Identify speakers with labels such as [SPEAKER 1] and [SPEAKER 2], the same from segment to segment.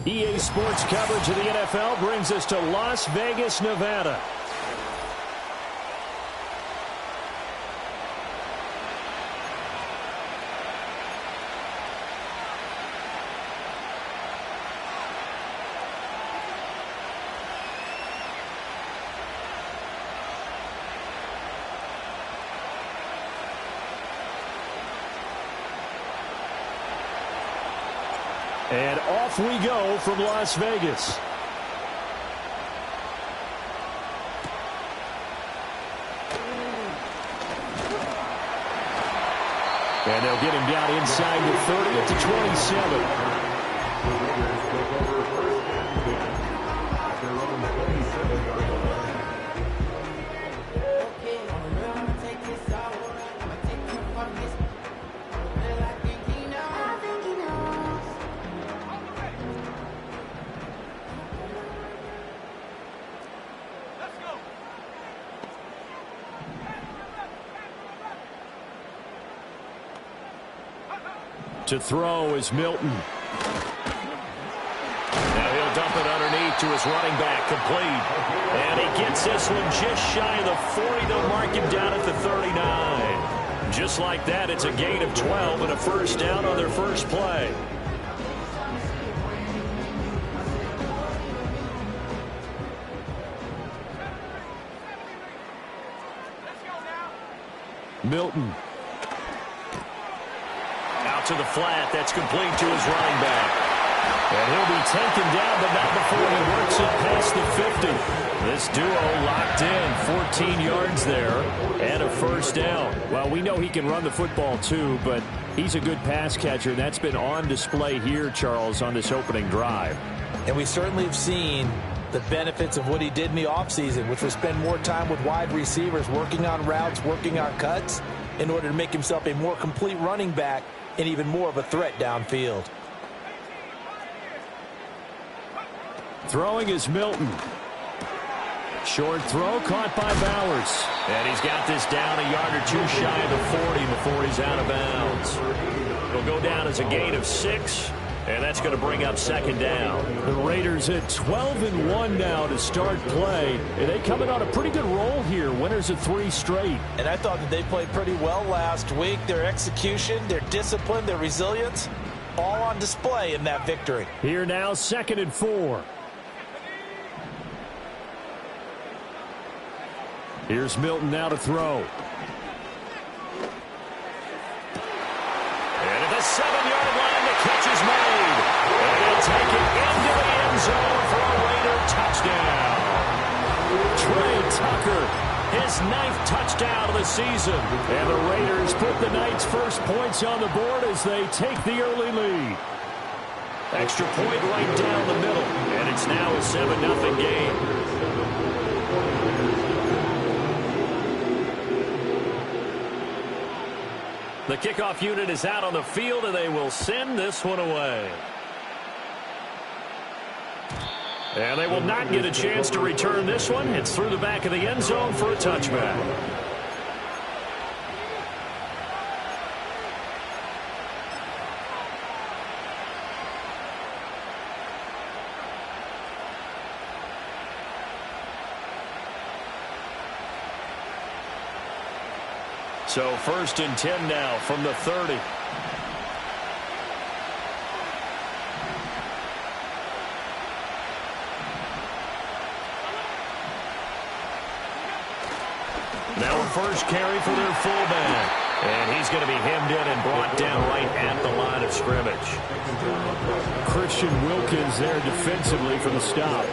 [SPEAKER 1] EA Sports coverage of the NFL brings us to Las Vegas, Nevada. And off we go from Las Vegas. And they'll get him down inside the 30 at the 27. To throw is Milton. Now he'll dump it underneath to his running back, complete. And he gets this one just shy of the 40. They'll mark him down at the 39. Just like that, it's a gain of 12 and a first down on their first play. Milton. To the flat, that's complete to his running back. And he'll be taken down, but not before he works it past the 50. This duo locked in, 14 yards there, and a first down. Well, we know he can run the football too, but he's a good pass catcher, and that's been on display here, Charles, on this opening drive.
[SPEAKER 2] And we certainly have seen the benefits of what he did in the offseason, which was spend more time with wide receivers, working on routes, working on cuts, in order to make himself a more complete running back and even more of a threat downfield.
[SPEAKER 1] Throwing is Milton. Short throw caught by Bowers. And he's got this down a yard or two shy of the 40 before he's out of bounds. It'll go down as a gain of 6. And that's going to bring up second down. The Raiders at 12-1 now to start play. And they coming on a pretty good roll here. Winners of 3 straight.
[SPEAKER 2] And I thought that they played pretty well last week. Their execution, their discipline, their resilience, all on display in that victory.
[SPEAKER 1] Here now, 2nd and 4. Here's Milton now to throw. And at the 7-yard line, the catch is made. And he'll take it into the end zone for a Raider touchdown. Trey Tucker, his 9th touchdown of the season. And the Raiders put the Knights' first points on the board as they take the early lead. Extra point right down the middle. And it's now a 7-0 game. The kickoff unit is out on the field, and they will send this one away. And they will not get a chance to return this one. It's through the back of the end zone for a touchback. So 1st and 10 now from the 30. Now a first carry for their fullback. And he's going to be hemmed in and brought down right at the line of scrimmage. Christian Wilkins there defensively for the stop.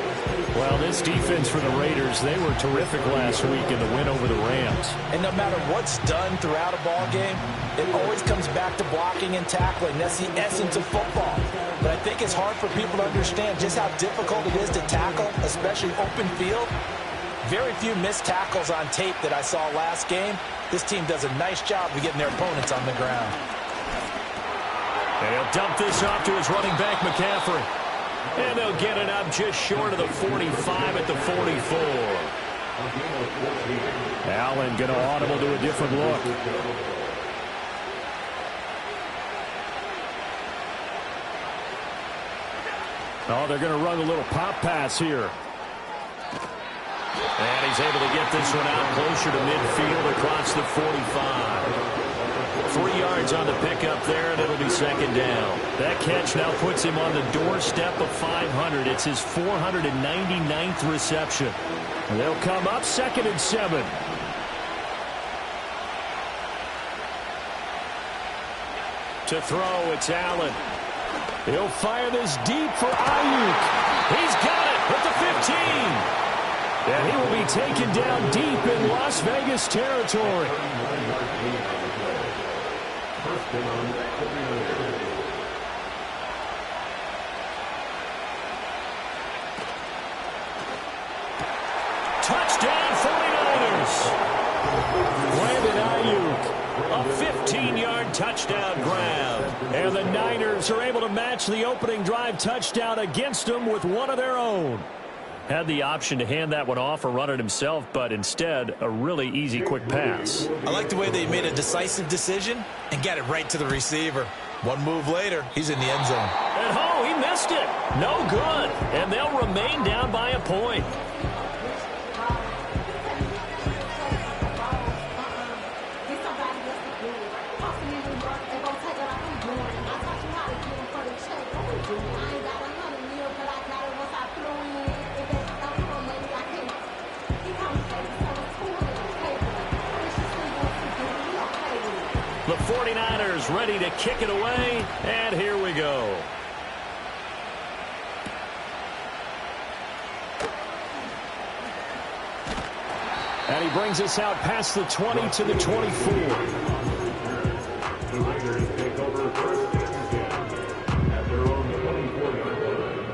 [SPEAKER 1] Well, this defense for the Raiders, they were terrific last week in the win over the Rams.
[SPEAKER 2] And no matter what's done throughout a ball game, it always comes back to blocking and tackling. That's the essence of football. But I think it's hard for people to understand just how difficult it is to tackle, especially open field. Very few missed tackles on tape that I saw last game. This team does a nice job of getting their opponents on the ground.
[SPEAKER 1] And he'll dump this off to his running back, McCaffrey. And they'll get it up just short of the 45 at the 44. Allen going to audible to a different look. Oh, they're going to run a little pop pass here. And he's able to get this one out closer to midfield across the 45. 3 yards on the pickup there, and it'll be second down. That catch now puts him on the doorstep of 500. It's his 499th reception. They'll come up 2nd and 7. To throw, it's Allen. He'll fire this deep for Ayuk. He's got it at the 15. And he will be taken down deep in Las Vegas territory. Touchdown 49ers. Brandon Ayuk. A 15-yard touchdown grab. And the Niners are able to match the opening drive touchdown against them with one of their own. Had the option to hand that one off or run it himself, but instead, a really easy, quick pass.
[SPEAKER 2] I like the way they made a decisive decision and got it right to the receiver. One move later, he's in the end zone.
[SPEAKER 1] And oh, he missed it. No good. And they'll remain down by a point. The 49ers ready to kick it away, and here we go. And he brings us out past the 20 to the 24. The Raiders take over first and 10 at their own 24-yard line.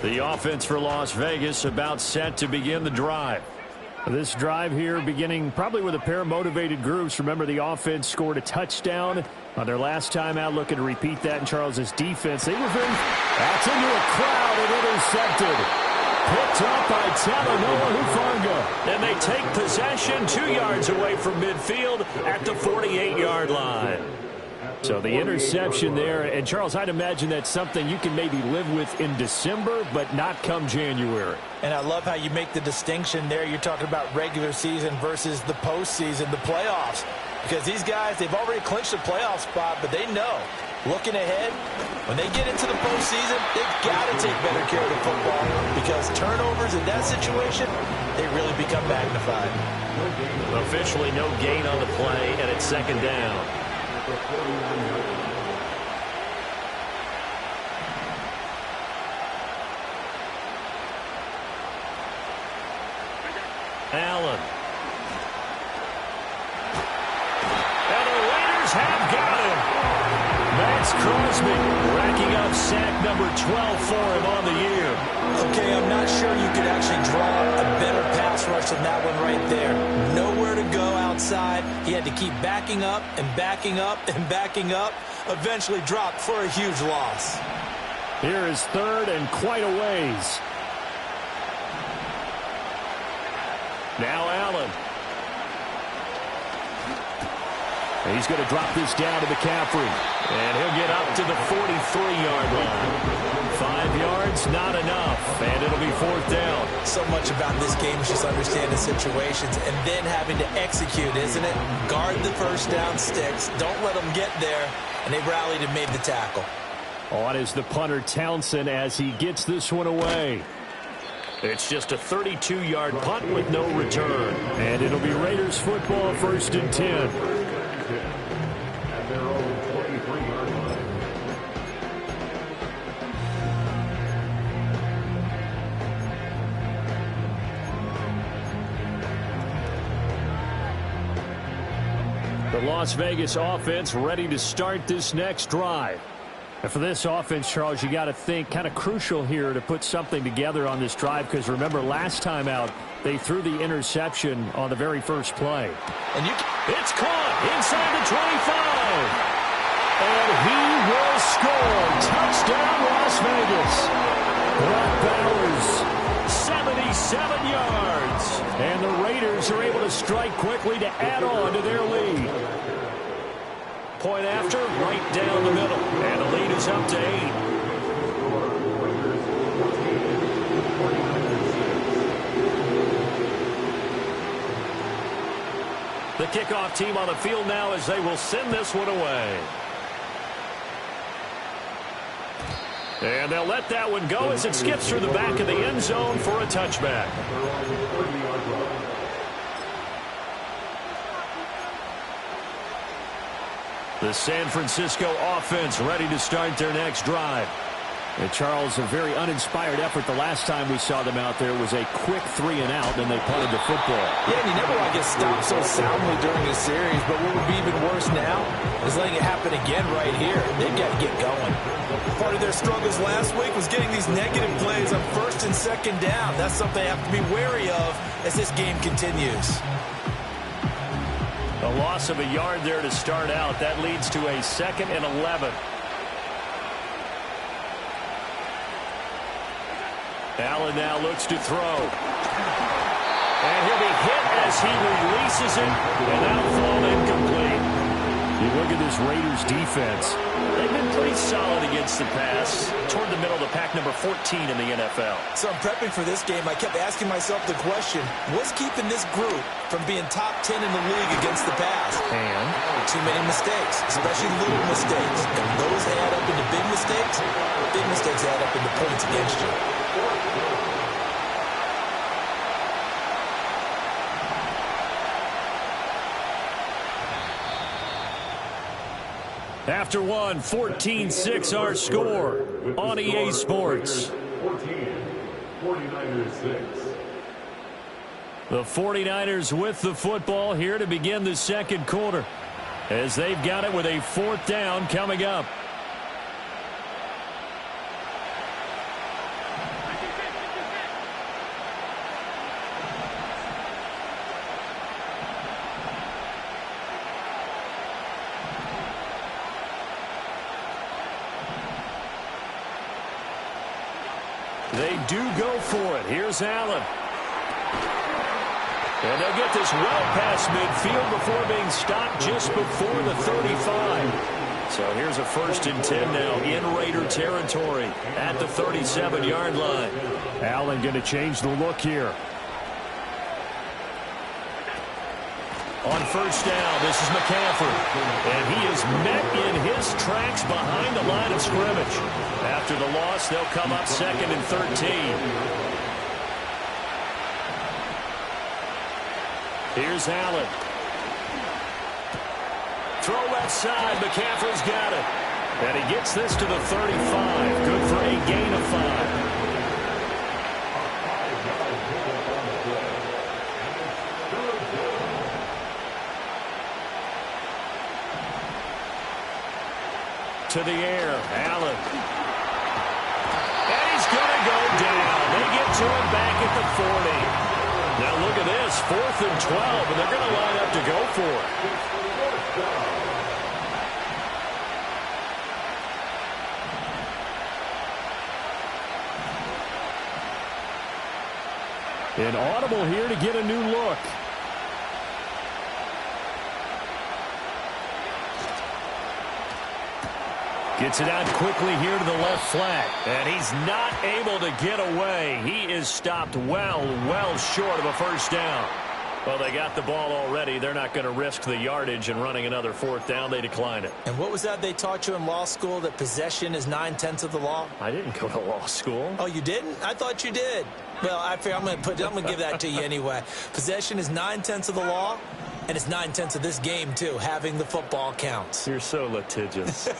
[SPEAKER 1] The offense for Las Vegas about set to begin the drive. This drive here beginning probably with a pair of motivated groups. Remember, the offense scored a touchdown on their last time out, looking to repeat that in Charles's defense. They were very... That's into a crowd and intercepted. Picked up by Talanoa Hufanga. And they take possession 2 yards away from midfield at the 48-yard line. So the interception there, and Charles, I'd imagine that's something you can maybe live with in December, but not come January.
[SPEAKER 2] And I love how you make the distinction there. You're talking about regular season versus the postseason, the playoffs. Because these guys, they've already clinched a playoff spot, but they know, looking ahead, when they get into the postseason, they've got to take better care of the football because turnovers in that situation, they really become magnified.
[SPEAKER 1] Officially no gain on the play, and it's second down. Allen. And the Raiders have got him. Max Crosby racking up sack number 12 for him on the year.
[SPEAKER 2] Okay, I'm not sure you could actually draw a better pass rush than that one right there. Nowhere to go outside. He had to keep backing up and backing up and backing up. Eventually dropped for a huge loss.
[SPEAKER 1] Here is third and quite a ways. Now Allen. He's going to drop this down to McCaffrey. And he'll get up to the 43-yard line. 5 yards, not enough. And it'll be fourth down.
[SPEAKER 2] So much about this game is just understanding situations and then having to execute, isn't it? Guard the first down sticks. Don't let them get there. And they rallied and made the tackle.
[SPEAKER 1] On is the punter Townsend as he gets this one away. It's just a 32-yard punt with no return. And it'll be Raiders football, first and 10. The Las Vegas offense ready to start this next drive. And for this offense, Charles, you got to think kind of crucial here to put something together on this drive because remember last time out they threw the interception on the very first play. And it's caught inside the 25. And he will score. Touchdown Las Vegas. Brock Bowers 77 yards. And the Raiders are able to strike quickly to add on to their lead. Point after, right down the middle. And the lead is up to 8. The kickoff team on the field now as they will send this one away. And they'll let that one go as it skips through the back of the end zone for a touchback. The San Francisco offense ready to start their next drive. And Charles, a very uninspired effort the last time we saw them out there was a quick 3-and-out, and they punted the football.
[SPEAKER 2] Yeah, and you never want to get stopped so soundly during a series, but what would be even worse now is letting it happen again right here. They've got to get going.
[SPEAKER 3] Part of their struggles last week was getting these negative plays on first and second down. That's something they have to be wary of as this game continues.
[SPEAKER 1] A loss of a yard there to start out. That leads to a 2nd and 11. Allen now looks to throw. And he'll be hit as he releases it. And that'll fall incomplete. You look at this Raiders defense. They've been pretty solid against the pass. Toward the middle of the pack, number 14 in the NFL.
[SPEAKER 2] So I'm prepping for this game. I kept asking myself the question, what's keeping this group from being top 10 in the league against the pass?
[SPEAKER 1] And
[SPEAKER 2] too many mistakes, especially little mistakes. And those add up into big mistakes. Big mistakes add up into points against you.
[SPEAKER 1] after one, 14-6 our score on EA Sports.
[SPEAKER 4] 49ers 6.
[SPEAKER 1] The 49ers with the football here to begin the second quarter as they've got it with a 4th down coming up. They do go for it. Here's Allen. And they'll get this well past midfield before being stopped just before the 35. So here's a 1st and 10 now in Raider territory at the 37-yard line. Allen going to change the look here. On 1st down, this is McCaffrey. And he is met in his tracks behind the line of scrimmage. After the loss, they'll come up 2nd and 13. Here's Allen. Throw left side. McCaffrey's got it. And he gets this to the 35. Good for a gain of 5. To the air, Allen. And he's going to go down. They get to him back at the 40. Now look at this, 4th and 12, and they're going to line up to go for it. An audible here to get a new look. Gets it out quickly here to the left flat. And he's not able to get away. He is stopped well short of a 1st down. Well, they got the ball already. They're not going to risk the yardage and running another 4th down. They decline it.
[SPEAKER 2] And what was that they taught you in law school, that possession is 9/10 of the law?
[SPEAKER 1] I didn't go to law school.
[SPEAKER 2] Oh, you didn't? I thought you did. Well, I'm going to give that to you anyway. Possession is 9/10 of the law. And it's 9/10 of this game, too. Having the football counts.
[SPEAKER 1] You're so litigious. Hit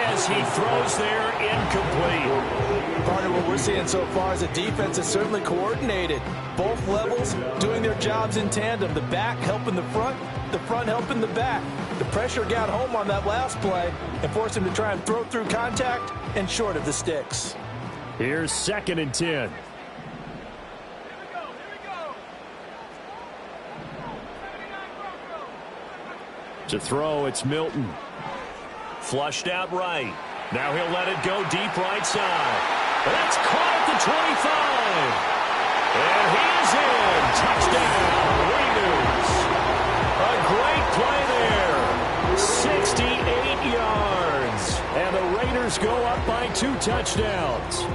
[SPEAKER 1] as he throws there, incomplete.
[SPEAKER 2] Part of what we're seeing so far is the defense is certainly coordinated. Both levels doing their jobs in tandem. The back helping the front helping the back. The pressure got home on that last play and forced him to try and throw through contact and short of the sticks.
[SPEAKER 1] Here's 2nd and 10. To throw, it's Milton. Flushed out right. Now he'll let it go deep right side. That's caught at the 25. And he is in. Touchdown, Raiders. A great play there. 68 yards. And the Raiders go up by 2 touchdowns.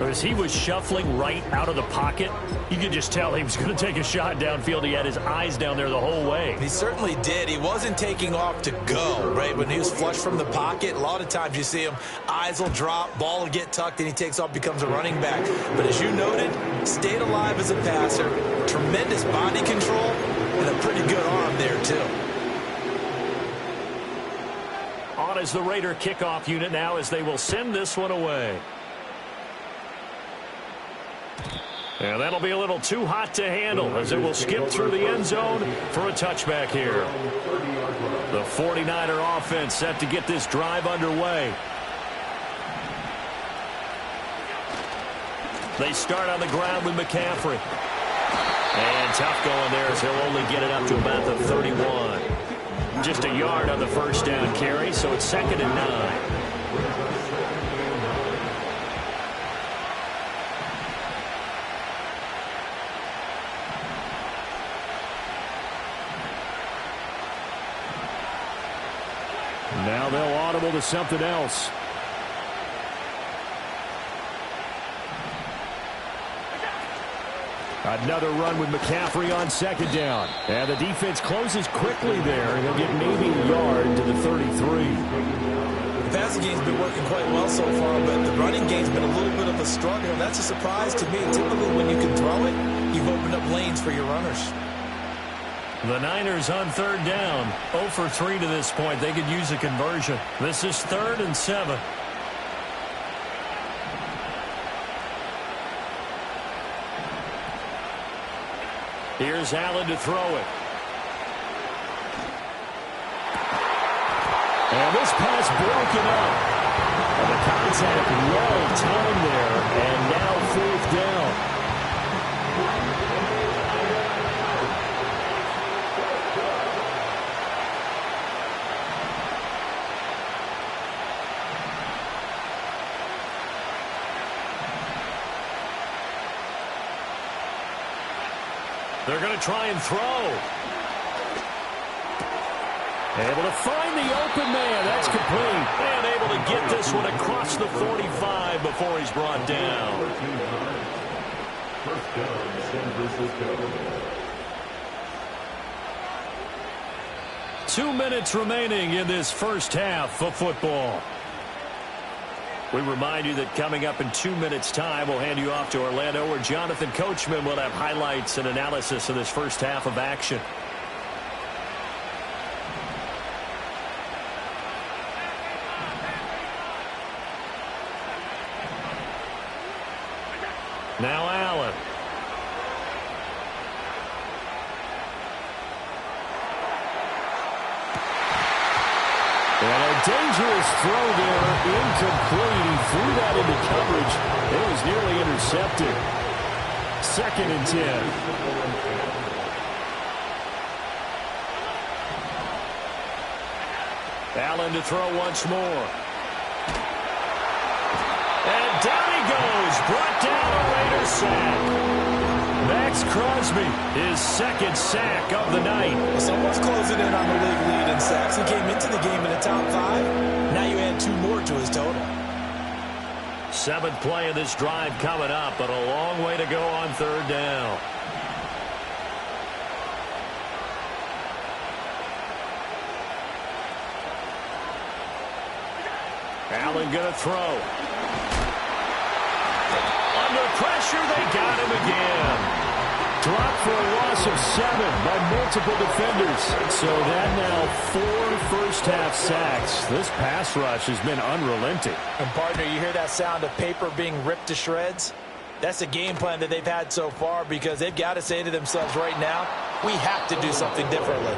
[SPEAKER 1] As he was shuffling right out of the pocket, you could just tell he was going to take a shot downfield. He had his eyes down there the whole way.
[SPEAKER 2] He certainly did. He wasn't taking off to go, right? When he was flush from the pocket, a lot of times you see him, eyes will drop, ball will get tucked, and he takes off, becomes a running back. But as you noted, stayed alive as a passer, tremendous body control, and a pretty good arm there, too.
[SPEAKER 1] On is the Raider kickoff unit now as they will send this one away. And that'll be a little too hot to handle as it will skip through the end zone for a touchback here. The 49er offense set to get this drive underway. They start on the ground with McCaffrey. And tough going there as he'll only get it up to about the 31. Just a yard on the first down carry, so it's 2nd and 9. Now they'll audible to something else. Another run with McCaffrey on 2nd down. And the defense closes quickly there. He'll get maybe a yard to the 33.
[SPEAKER 2] The passing game's been working quite well so far, but the running game's been a little bit of a struggle, and that's a surprise to me. Typically, when you can throw it, you've opened up lanes for your runners.
[SPEAKER 1] The Niners on 3rd down. 0 for 3 to this point. They could use a conversion. This is 3rd and 7. Here's Allen to throw it. And this pass broken up. And the contact well timed there. And now 4th down. They're going to try and throw. Able to find the open man. That's complete. And able to get this one across the 45 before he's brought down. First down, San Francisco. 2 minutes remaining in this first half of football. We remind you that coming up in 2 minutes' time, we'll hand you off to Orlando, where Jonathan Coachman will have highlights and analysis of this first half of action. Now Allen. And a dangerous throw there, incomplete. He threw that into coverage. It was nearly intercepted. 2nd and 10. Allen to throw once more. And down he goes. Brought down a Raiders sack. Max Crosby, his 2nd sack of the night.
[SPEAKER 2] Someone's closing in on the league lead in sacks. He came into the game in the top 5. Now you add 2 more to his total.
[SPEAKER 1] 7th play of this drive coming up, but a long way to go on 3rd down. Allen going to throw. Under pressure, they got him again. Dropped for a loss of 7 by multiple defenders. So that now 4 first-half sacks. This pass rush has been unrelenting.
[SPEAKER 2] And, partner, you hear that sound of paper being ripped to shreds? That's the game plan that they've had so far, because they've got to say to themselves right now, we have to do something differently.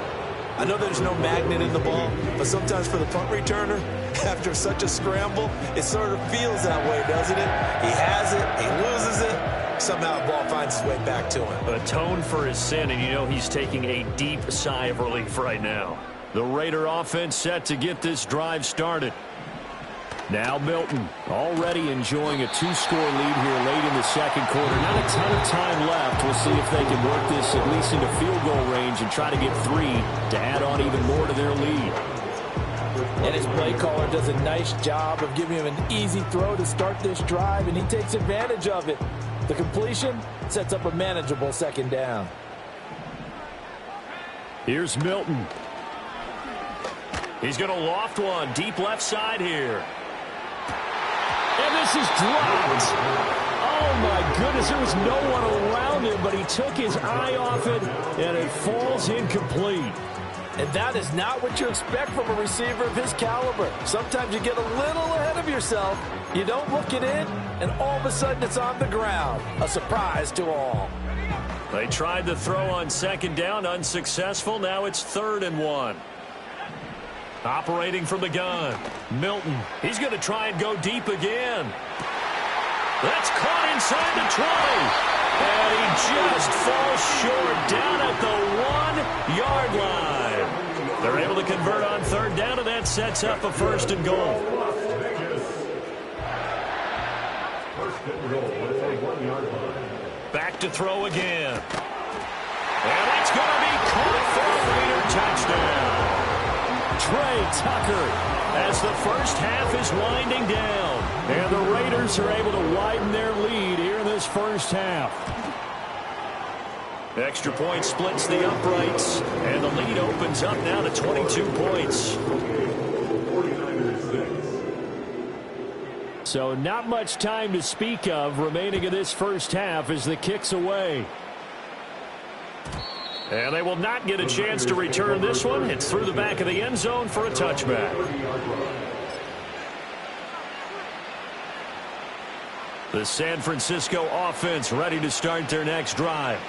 [SPEAKER 2] I know there's no magnet in the ball, but sometimes for the punt returner, after such a scramble, it sort of feels that way, doesn't it? He has it, he loses it, somehow the ball finds its way back to him.
[SPEAKER 1] Atone for his sin, and you know he's taking a deep sigh of relief right now. The Raider offense set to get this drive started. Now Milton already enjoying a 2-score lead here late in the second quarter. Not a ton of time left. We'll see if they can work this at least into field goal range and try to get 3 to add on even more to their lead.
[SPEAKER 2] And his play caller does a nice job of giving him an easy throw to start this drive, and he takes advantage of it. The completion sets up a manageable second down.
[SPEAKER 1] Here's Milton. He's going to loft one deep left side here. And this is dropped. Oh, my goodness. There was no one around him, but he took his eye off it, and it falls incomplete.
[SPEAKER 2] And that is not what you expect from a receiver of his caliber. Sometimes you get a little ahead of yourself. You don't look it in, and all of a sudden it's on the ground. A surprise to all.
[SPEAKER 1] They tried to throw on second down, unsuccessful. Now it's 3rd and 1. Operating from the gun, Milton. He's going to try and go deep again. That's caught inside the 20. And he just falls short down at the 1-yard line. They're able to convert on 3rd down, and that sets up a 1st and goal. Back to throw again. And it's going to be caught for a Raider touchdown. Trey Tucker as the first half is winding down. And the Raiders are able to widen their lead here in this first half. Extra point splits the uprights, and the lead opens up now to 22 points. So not much time to speak of remaining in this first half as the kick's away. And they will not get a chance to return this one. It's through the back of the end zone for a touchback. The San Francisco offense ready to start their next drive.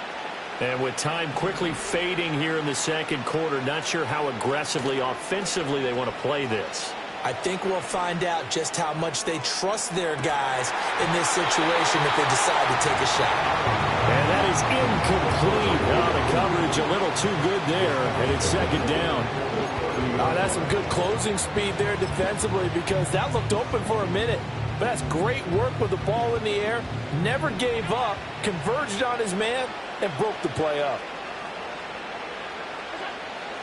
[SPEAKER 1] And with time quickly fading here in the second quarter, not sure how aggressively, offensively they want to play this.
[SPEAKER 2] I think we'll find out just how much they trust their guys in this situation if they decide to take a shot.
[SPEAKER 1] And that is incomplete. Oh, the coverage a little too good there, and it's second down.
[SPEAKER 2] That's some good closing speed there defensively because that looked open for a minute. But that's great work with the ball in the air. Never gave up, converged on his man, and broke the play up.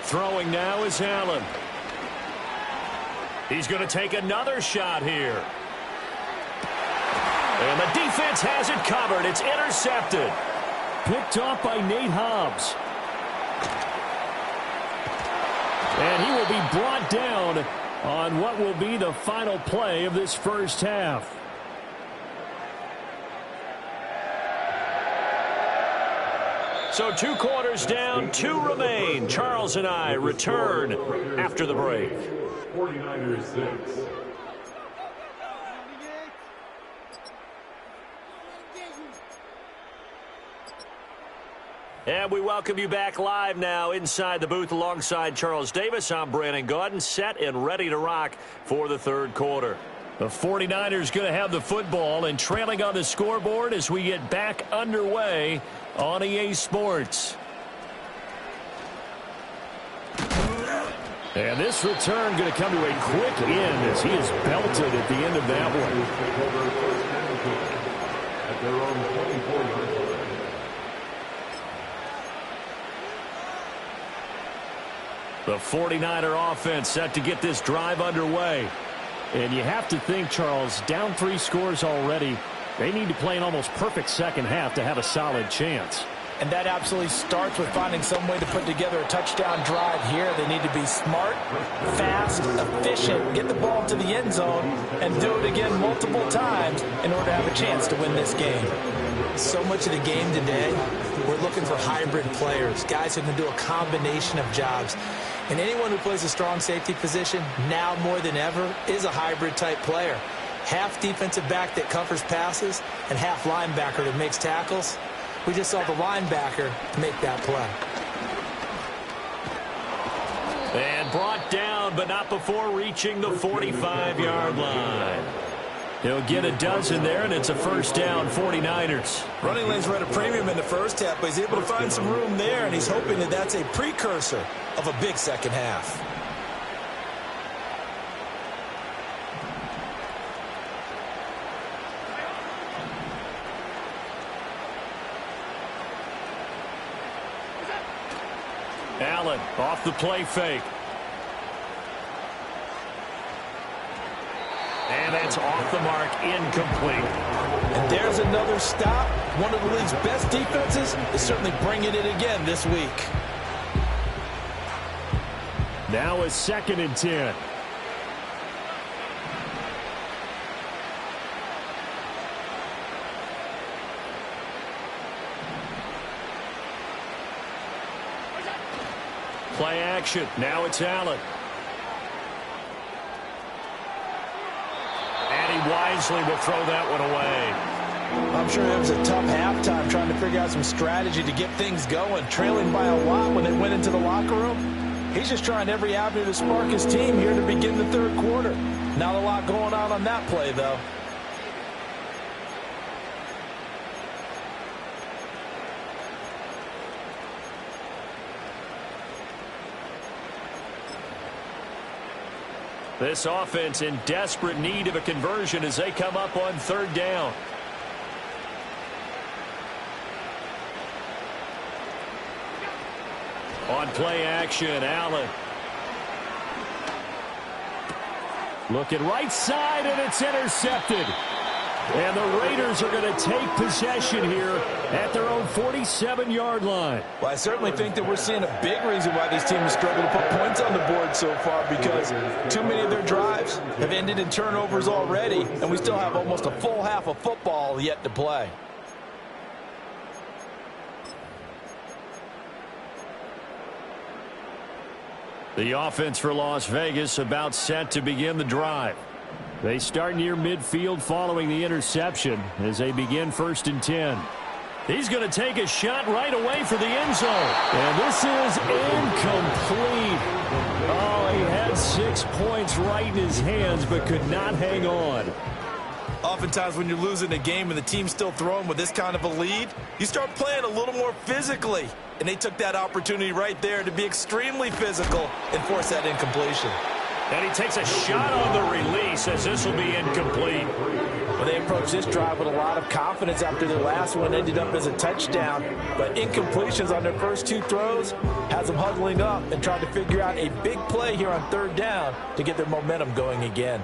[SPEAKER 1] Throwing now is Allen. He's going to take another shot here. And the defense has it covered. It's intercepted. Picked off by Nate Hobbs. And he will be brought down on what will be the final play of this first half. So 2 quarters down, 2 remain. Charles and I return after the break.
[SPEAKER 4] 49ers 6.
[SPEAKER 1] And we welcome you back live now inside the booth alongside Charles Davis. I'm Brandon Gaudin, set and ready to rock for the third quarter. The 49ers going to have the football and trailing on the scoreboard as we get back underway on EA Sports. And this return going to come to a quick end as he is belted at the end of that one.
[SPEAKER 4] At their own 24-yard line.
[SPEAKER 1] The 49er offense set to get this drive underway. And you have to think, Charles, down 3 scores already. They need to play an almost perfect second half to have a solid chance.
[SPEAKER 2] And that absolutely starts with finding some way to put together a touchdown drive here. They need to be smart, fast, efficient, get the ball to the end zone, and do it again multiple times in order to have a chance to win this game. So much of the game today, we're looking for hybrid players, guys who can do a combination of jobs. And anyone who plays a strong safety position, now more than ever, is a hybrid-type player. Half defensive back that covers passes and half linebacker that makes tackles. We just saw the linebacker make that play.
[SPEAKER 1] And brought down, but not before reaching the 45-yard line. He'll get a dozen there, and it's a first down, 49ers.
[SPEAKER 2] Running lanes were at a premium in the first half, but he's able to find some room there, and he's hoping that that's a precursor of a big second half.
[SPEAKER 1] Allen off the play fake. And that's off the mark, incomplete.
[SPEAKER 2] And there's another stop. One of the league's best defenses is certainly bringing it again this week.
[SPEAKER 1] Now a 2nd and 10. Play action. Now it's Allen. And he wisely will throw that one away.
[SPEAKER 2] I'm sure it was a tough halftime trying to figure out some strategy to get things going. Trailing by a lot when they went into the locker room. He's just trying every avenue to spark his team here to begin the 3rd quarter. Not a lot going on that play, though.
[SPEAKER 1] This offense in desperate need of a conversion as they come up on 3rd down. On play action, Allen. Looking right side, and it's intercepted. And the Raiders are going to take possession here at their own 47-yard line.
[SPEAKER 2] Well, I certainly think that we're seeing a big reason why this team has struggled to put points on the board so far, because too many of their drives have ended in turnovers already, and we still have almost a full half of football yet to play.
[SPEAKER 1] The offense for Las Vegas about set to begin the drive. They start near midfield following the interception as they begin 1st and 10. He's going to take a shot right away for the end zone. And this is incomplete. Oh, he had 6 points right in his hands but could not hang on.
[SPEAKER 3] Oftentimes when you're losing a game and the team's still throwing with this kind of a lead, you start playing a little more physically. And they took that opportunity right there to be extremely physical and force that incompletion.
[SPEAKER 1] And he takes a shot on the release as this will be incomplete.
[SPEAKER 2] Well, they approached this drive with a lot of confidence after their last one ended up as a touchdown. But incompletions on their first 2 throws has them huddling up and trying to figure out a big play here on 3rd down to get their momentum going again.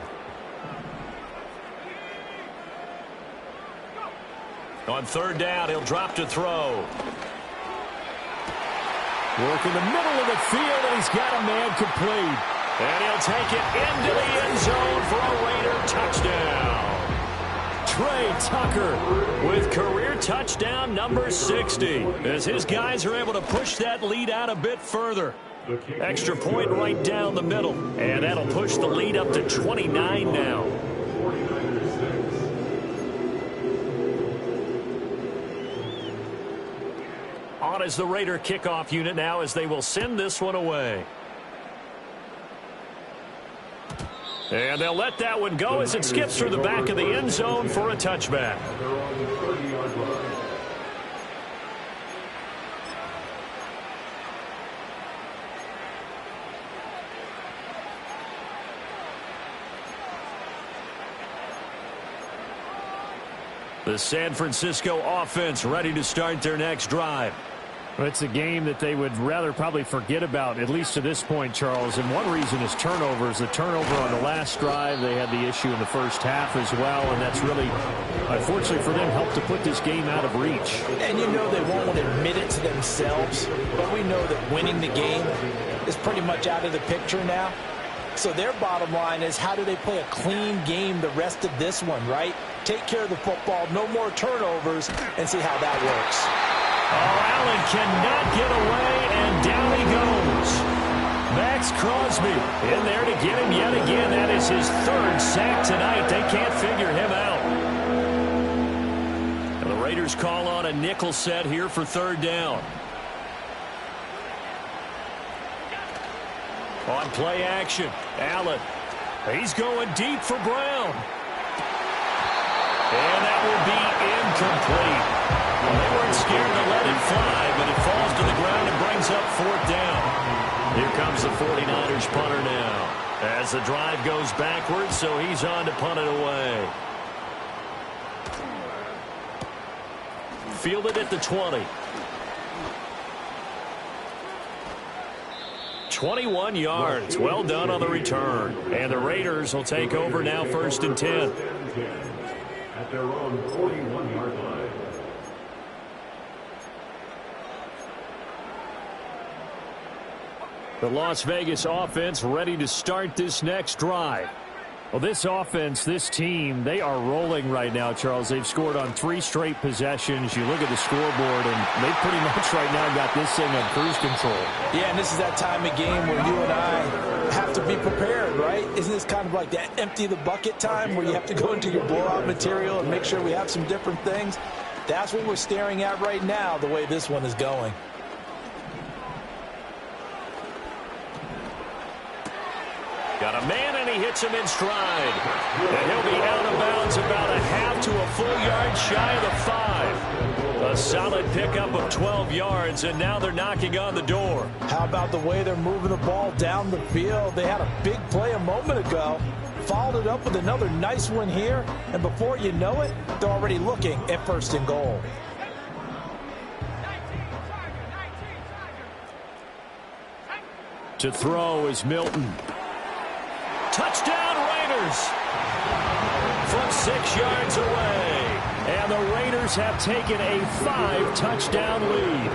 [SPEAKER 1] On 3rd down, he'll drop to throw. Work in the middle of the field, and he's got a man complete. And he'll take it into the end zone for a Raider touchdown. Trey Tucker with career touchdown number 60 as his guys are able to push that lead out a bit further. Extra point right down the middle, and that'll push the lead up to 29 now. On is the Raider kickoff unit now as they will send this one away. And they'll let that one go as it skips through the back of the end zone for a touchback. The San Francisco offense ready to start their next drive.
[SPEAKER 5] Well, it's a game that they would rather probably forget about, at least to this point, Charles. And one reason is turnovers. The turnover on the last drive, they had the issue in the first half as well. And that's really, unfortunately for them, helped to put this game out of reach.
[SPEAKER 2] And you know they won't admit it to themselves, but we know that winning the game is pretty much out of the picture now. So their bottom line is, how do they play a clean game the rest of this one, right? Take care of the football, no more turnovers, and see how that works.
[SPEAKER 1] Oh, Allen cannot get away, and down he goes. Max Crosby in there to get him yet again. That is his 3rd sack tonight. They can't figure him out. And the Raiders call on a nickel set here for 3rd down. On play action, Allen. He's going deep for Brown. And that will be incomplete. Well, they weren't scared to let it fly, but it falls to the ground and brings up 4th down. Here comes the 49ers punter now as the drive goes backwards, so he's on to punt it away. Fielded at the 20. 21 yards. Well done on the return. And the Raiders will take over now, 1st and 10.
[SPEAKER 4] At their own 41-yard line.
[SPEAKER 5] The Las Vegas offense ready to start this next drive. Well, this offense, this team, they are rolling right now, Charles. They've scored on 3 straight possessions. You look at the scoreboard, and they pretty much right now got this thing on cruise control.
[SPEAKER 2] Yeah, and this is that time of game where you and I have to be prepared, right? Isn't this kind of like that empty the bucket time where you have to go into your blowout material and make sure we have some different things? That's what we're staring at right now, the way this one is going.
[SPEAKER 1] Got a man, and he hits him in stride. And he'll be out of bounds about a half to a full yard shy of the 5. A solid pickup of 12 yards, and now they're knocking on the door.
[SPEAKER 2] How about the way they're moving the ball down the field? They had a big play a moment ago, followed it up with another nice one here, and before you know it, they're already looking at 1st and goal.
[SPEAKER 5] To throw is Milton.
[SPEAKER 1] Touchdown, Raiders! From 6 yards away.
[SPEAKER 5] And the Raiders have taken a 5-touchdown lead.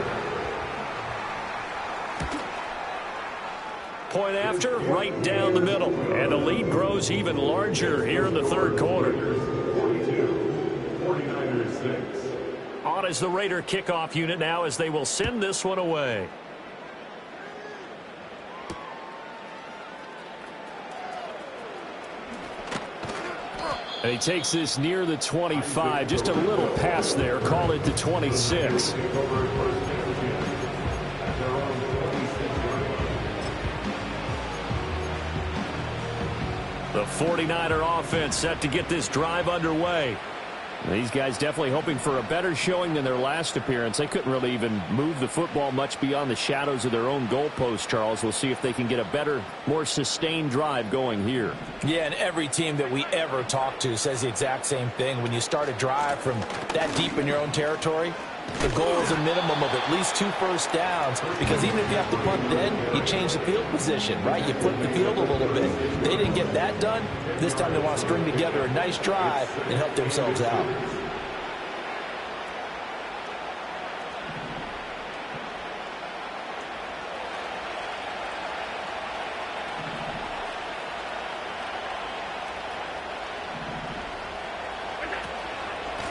[SPEAKER 1] Point after, right down the middle. And the lead grows even larger here in the 3rd quarter.
[SPEAKER 4] 49ers 6.
[SPEAKER 1] On is the Raider kickoff unit now as they will send this one away.
[SPEAKER 5] And he takes this near the 25. Just a little pass there. Call it the 26.
[SPEAKER 1] The 49er offense set to get this drive underway.
[SPEAKER 5] These guys definitely hoping for a better showing than their last appearance. They couldn't really even move the football much beyond the shadows of their own goalpost, Charles. We'll see if they can get a better, more sustained drive going here.
[SPEAKER 2] Yeah, and every team that we ever talk to says the exact same thing. When you start a drive from that deep in your own territory, the goal is a minimum of at least 2 first downs, because even if you have to punt dead, you change the field position, right? You flip the field a little bit. They didn't get that done. This time they want to string together a nice drive and help themselves out.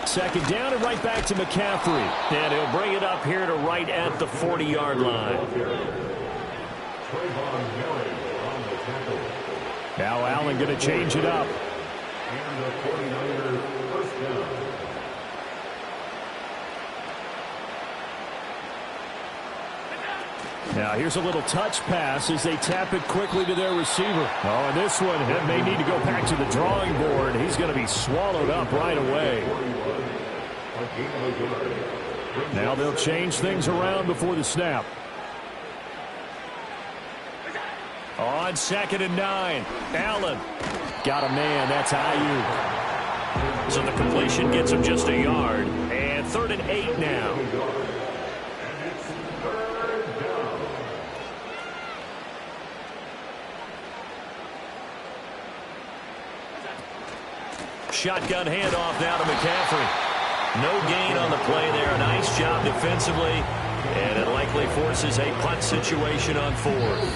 [SPEAKER 5] Second down and right back to McCaffrey.
[SPEAKER 1] And he'll bring it up here to right at the 40-yard line.
[SPEAKER 5] Now Allen going to change it up.
[SPEAKER 4] And the 49ers first down.
[SPEAKER 5] Now here's a little touch pass as they tap it quickly to their receiver. Oh, and this one, it may need to go back to the drawing board. He's going to be swallowed up right away. Now they'll change things around before the snap.
[SPEAKER 1] On 2nd and 9, Allen.
[SPEAKER 5] Got a man, that's Ayuk.
[SPEAKER 1] So the completion gets him just a yard. And 3rd and 8 now. Shotgun handoff now to McCaffrey. No gain on the play there. A nice job defensively. And it likely forces a punt situation on 4th.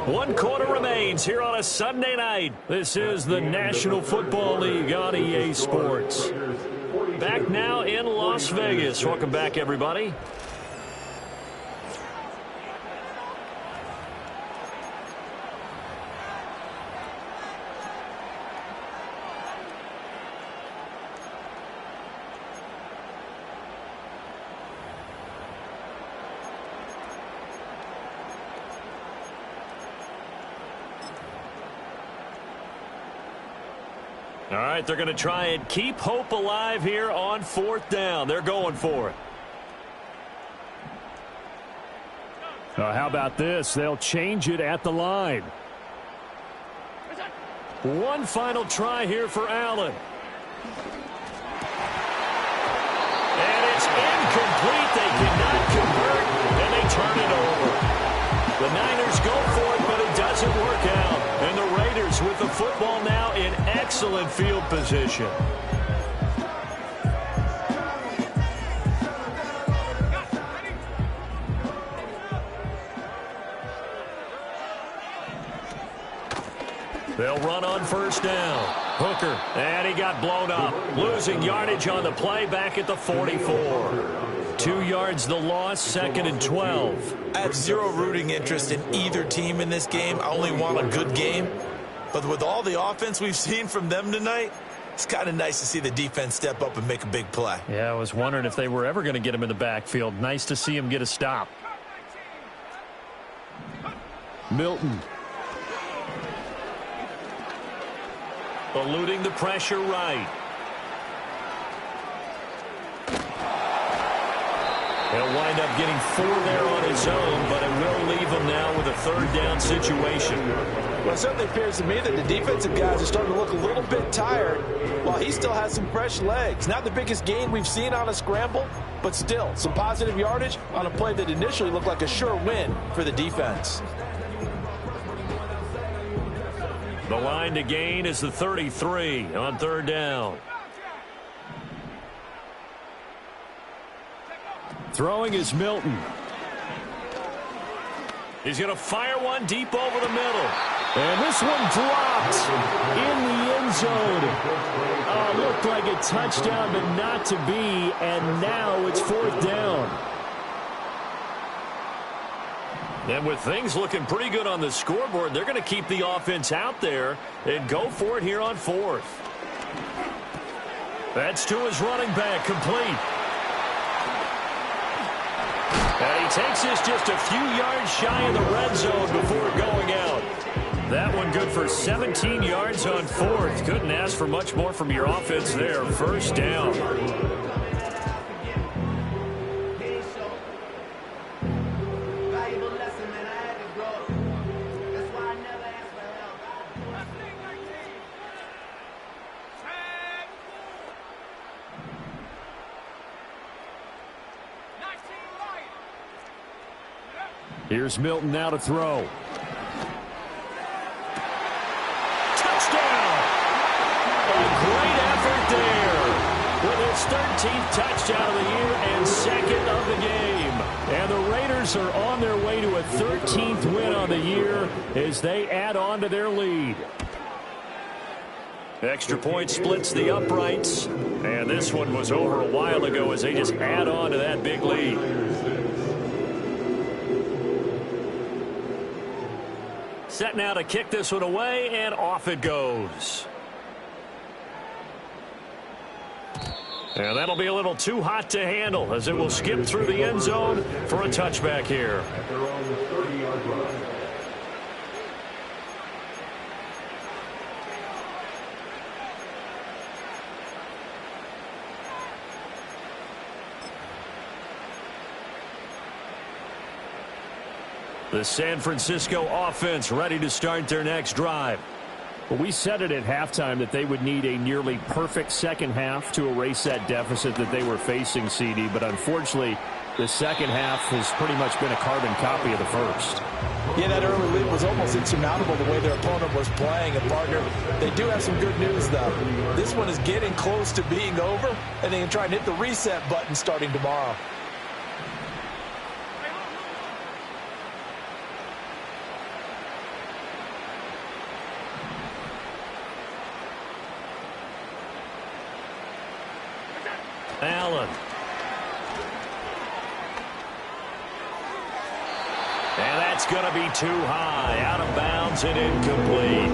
[SPEAKER 1] 1 quarter remains here on a Sunday night. This is the National Football League on EA Sports. Back now in Las Vegas. Welcome back, everybody. All right, they're going to try and keep hope alive here on 4th down. They're going for it.
[SPEAKER 5] How about this? They'll change it at the line.
[SPEAKER 1] One final try here for Allen. And it's incomplete. They cannot convert, and they turn it over. The Niners go for it, but it doesn't work out. And the Raiders with the football now in excellent field position. They'll run on first down. Hooker, and he got blown up. Losing yardage on the play back at the 44. 2 yards the loss, 2nd and 12.
[SPEAKER 3] I have zero rooting interest in either team in this game. I only want a good game. But with all the offense we've seen from them tonight, it's kind of nice to see the defense step up and make a big play.
[SPEAKER 5] Yeah, I was wondering if they were ever going to get him in the backfield. Nice to see him get a stop.
[SPEAKER 1] Milton. Eluding the pressure right. He'll wind up getting 4 there on his own, but it will leave him now with a 3rd down situation.
[SPEAKER 2] Well, it certainly appears to me that the defensive guys are starting to look a little bit tired while he still has some fresh legs. Not the biggest gain we've seen on a scramble, but still some positive yardage on a play that initially looked like a sure win for the defense.
[SPEAKER 1] The line to gain is the 33 on 3rd down. Throwing is Milton. He's going to fire one deep over the middle. And this one dropped in the end zone. Oh, looked like a touchdown, but not to be. And now it's 4th down. And with things looking pretty good on the scoreboard, they're going to keep the offense out there and go for it here on 4th. That's to his running back, complete. And he takes this just a few yards shy of the red zone before going out. That one good for 17 yards on 4th. Couldn't ask for much more from your offense there. 1st down. Here's Milton now to throw. Touchdown! A great effort there with his 13th touchdown of the year and 2nd of the game. And the Raiders are on their way to a 13th win on the year as they add on to their lead. Extra point splits the uprights. And this one was over a while ago as they just add on to that big lead. Set now to kick this one away, and off it goes. And that'll be a little too hot to handle as it will skip through the end zone for a touchback here.
[SPEAKER 4] At their own 30-yard line.
[SPEAKER 1] The San Francisco offense ready to start their next drive.
[SPEAKER 5] Well, we said it at halftime that they would need a nearly perfect second half to erase that deficit that they were facing, CD. But unfortunately, the second half has pretty much been a carbon copy of the first.
[SPEAKER 2] Yeah, that early lead was almost insurmountable the way their opponent was playing. And, partner, they do have some good news, though. This one is getting close to being over, and they can try and hit the reset button starting tomorrow.
[SPEAKER 1] Allen. And that's going to be too high. Out of bounds and incomplete.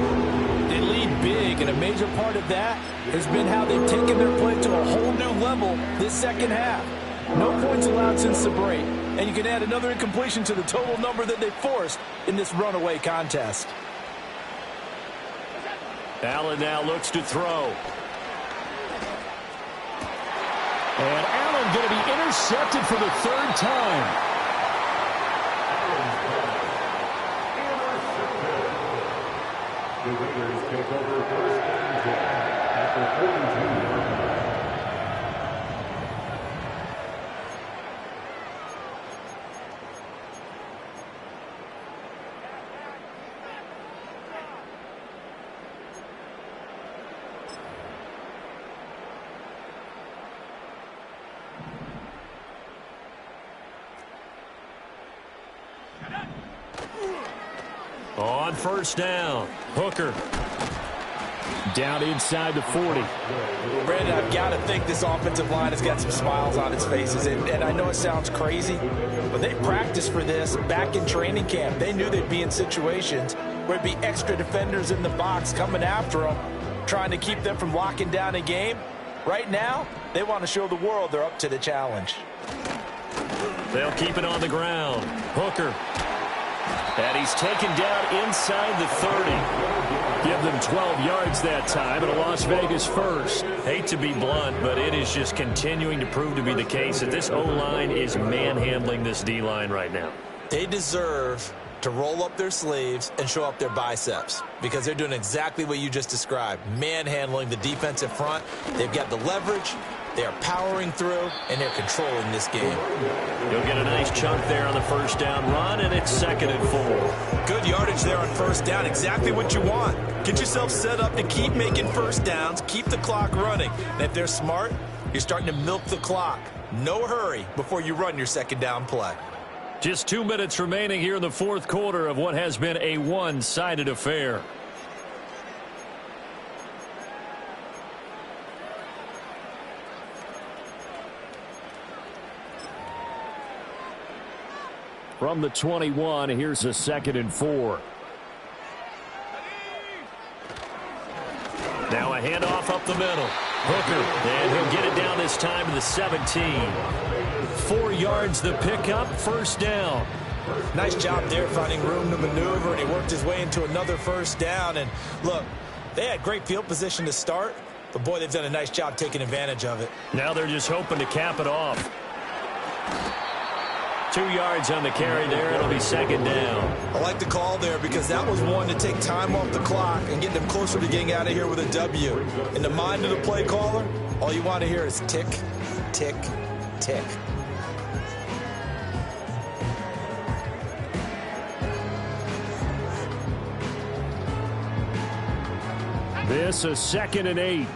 [SPEAKER 2] They lead big, and a major part of that has been how they've taken their play to a whole new level this second half. No points allowed since the break, and you can add another incompletion to the total number that they forced in this runaway contest.
[SPEAKER 1] Allen now looks to throw.
[SPEAKER 5] And Allen going to be intercepted for the 3rd time.
[SPEAKER 4] The Raiders take over first and 10 at the 42-yard line.
[SPEAKER 1] first down. Hooker. Down inside the 40.
[SPEAKER 2] Brandon, I've got to think this offensive line has got some smiles on its faces. And I know it sounds crazy, but they practiced for this back in training camp. They knew they'd be in situations where it'd be extra defenders in the box coming after them, trying to keep them from locking down a game. Right now, they want to show the world they're up to the challenge.
[SPEAKER 1] They'll keep it on the ground. Hooker. And he's taken down inside the 30. Give them 12 yards that time, and a Las Vegas first. Hate to be blunt, but it is just continuing to prove to be the case that this O-line is manhandling this D-line right now.
[SPEAKER 2] They deserve to roll up their sleeves and show up their biceps because they're doing exactly what you just described, manhandling the defensive front. They've got the leverage, they are powering through, and they're controlling this game.
[SPEAKER 1] You'll get a nice chunk there on the first down run, and it's 2nd and 4.
[SPEAKER 3] Good yardage there on first down, exactly what you want. Get yourself set up to keep making first downs, keep the clock running. And if they're smart, you're starting to milk the clock. No hurry before you run your second down play.
[SPEAKER 1] Just 2 minutes remaining here in the fourth quarter of what has been a one-sided affair. From the 21, here's a 2nd and 4. Now a handoff up the middle. Hooker, and he'll get it down this time to the 17. 4 yards the pickup, first down.
[SPEAKER 2] Nice job there finding room to maneuver, and he worked his way into another first down. And look, they had great field position to start, but boy, they've done a nice job taking advantage of it.
[SPEAKER 1] Now they're just hoping to cap it off. 2 yards on the carry there. It'll be 2nd down.
[SPEAKER 3] I like the call there because that was one to take time off the clock and get them closer to getting out of here with a W. In the mind of the play caller, all you want to hear is tick, tick, tick.
[SPEAKER 1] This is 2nd and 8.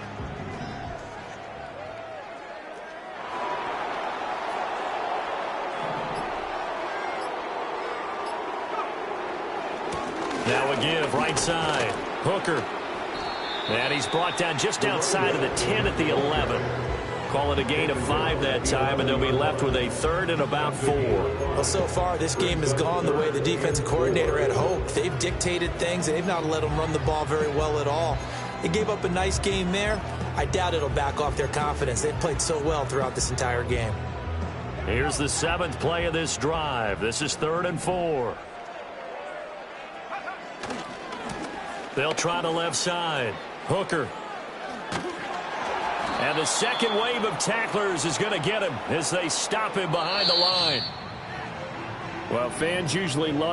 [SPEAKER 1] Now a give, right side. Hooker. And he's brought down just outside of the 10 at the 11. Call it a gain of 5 that time, and they'll be left with a 3rd and about 4.
[SPEAKER 2] Well, so far, this game has gone the way the defensive coordinator had hoped. They've dictated things. They've not let them run the ball very well at all. They gave up a nice game there. I doubt it'll back off their confidence. They've played so well throughout this entire game.
[SPEAKER 1] Here's the 7th play of this drive. This is 3rd and 4. They'll try the left side. Hooker. And the second wave of tacklers is going to get him as they stop him behind the line. Well, fans usually love